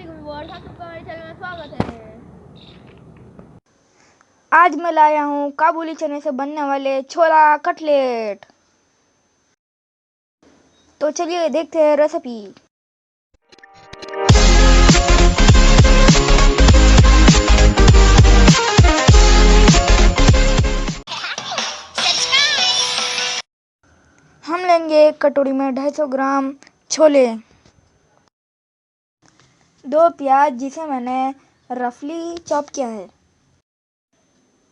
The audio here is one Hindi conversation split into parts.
व्यूअर्स, आप सबका हमारे चैनल में स्वागत है। आज मैं लाया हूँ काबुली चने से बनने वाले छोला कटलेट। तो चलिए देखते हैं रेसिपी। हम लेंगे एक कटोरी में 250 ग्राम छोले, 2 प्याज जिसे मैंने रफली चॉप किया है।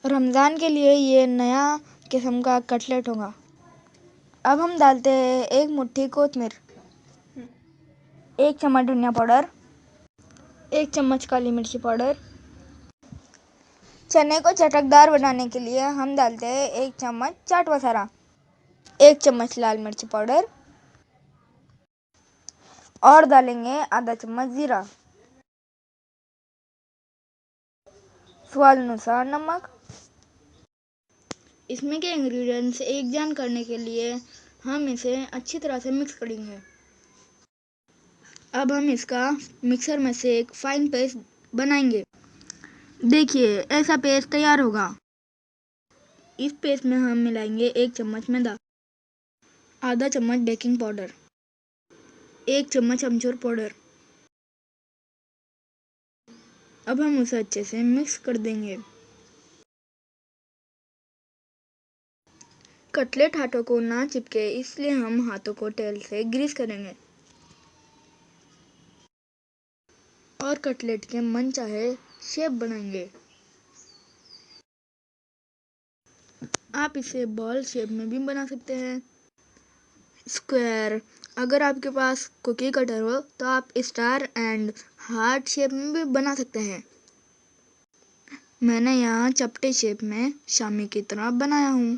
रमज़ान के लिए ये नया किस्म का कटलेट होगा। अब हम डालते हैं 1 मुट्ठी कोतमीर, 1 चम्मच धनिया पाउडर, 1 चम्मच काली मिर्ची पाउडर। चने को चटकदार बनाने के लिए हम डालते हैं 1 चम्मच चाट मसाला, 1 चम्मच लाल मिर्ची पाउडर और डालेंगे आधा चम्मच जीरा, स्वाद अनुसार नमक। इसमें के इंग्रेडिएंट्स एक जान करने के लिए हम इसे अच्छी तरह से मिक्स करेंगे। अब हम इसका मिक्सर में से एक फाइन पेस्ट बनाएंगे। देखिए ऐसा पेस्ट तैयार होगा। इस पेस्ट में हम मिलाएंगे 1 चम्मच मैदा, आधा चम्मच बेकिंग पाउडर, 1 चम्मच अमचूर पाउडर। अब हम उसे अच्छे से मिक्स कर देंगे। कटलेट हाथों को ना चिपके इसलिए हम हाथों को तेल से ग्रीस करेंगे और कटलेट के मनचाहे शेप बनाएंगे। आप इसे बॉल शेप में भी बना सकते हैं, स्क्वायर। अगर आपके पास कुकी कटर हो तो आप स्टार एंड हार्ट शेप में भी बना सकते हैं। मैंने यहाँ चपटे शेप में शामी की तरह बनाया हूँ।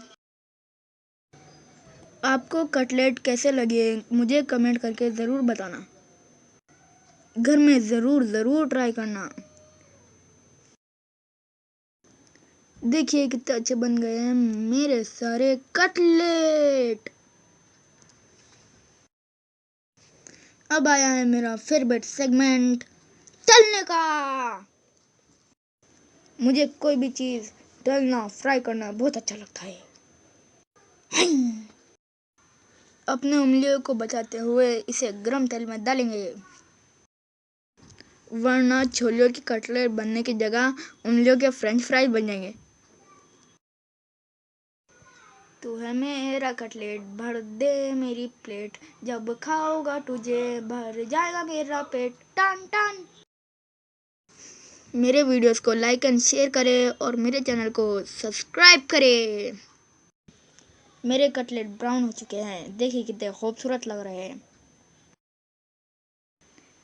आपको कटलेट कैसे लगे मुझे कमेंट करके ज़रूर बताना। घर में ज़रूर ट्राई करना। देखिए कितने अच्छे बन गए हैं मेरे सारे कटलेट। अब आया है मेरा फेवरेट सेगमेंट, तलने का। मुझे कोई भी चीज़ तलना, फ्राई करना बहुत अच्छा लगता है। अपने उंगलियों को बचाते हुए इसे गरम तेल में डालेंगे, वरना छोलियों की कटलेट बनने की जगह उंगलियों के फ्रेंच फ्राइज बन जाएंगे। तू है मेरा कटलेट, भर दे मेरी प्लेट, जब खाऊंगा तुझे भर जाएगा मेरा पेट। टन टन। मेरे वीडियोस को लाइक एंड शेयर करें और मेरे चैनल को सब्सक्राइब करें। मेरे कटलेट ब्राउन हो चुके हैं, देखिए कितने खूबसूरत लग रहे हैं।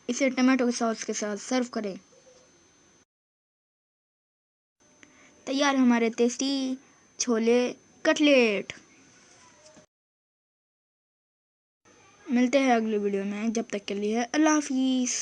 इसे टमाटो के सॉस के साथ सर्व करें। तैयार है हमारे टेस्टी छोले कटलेट। मिलते हैं अगली वीडियो में, जब तक के लिए अल्लाह हाफिज़।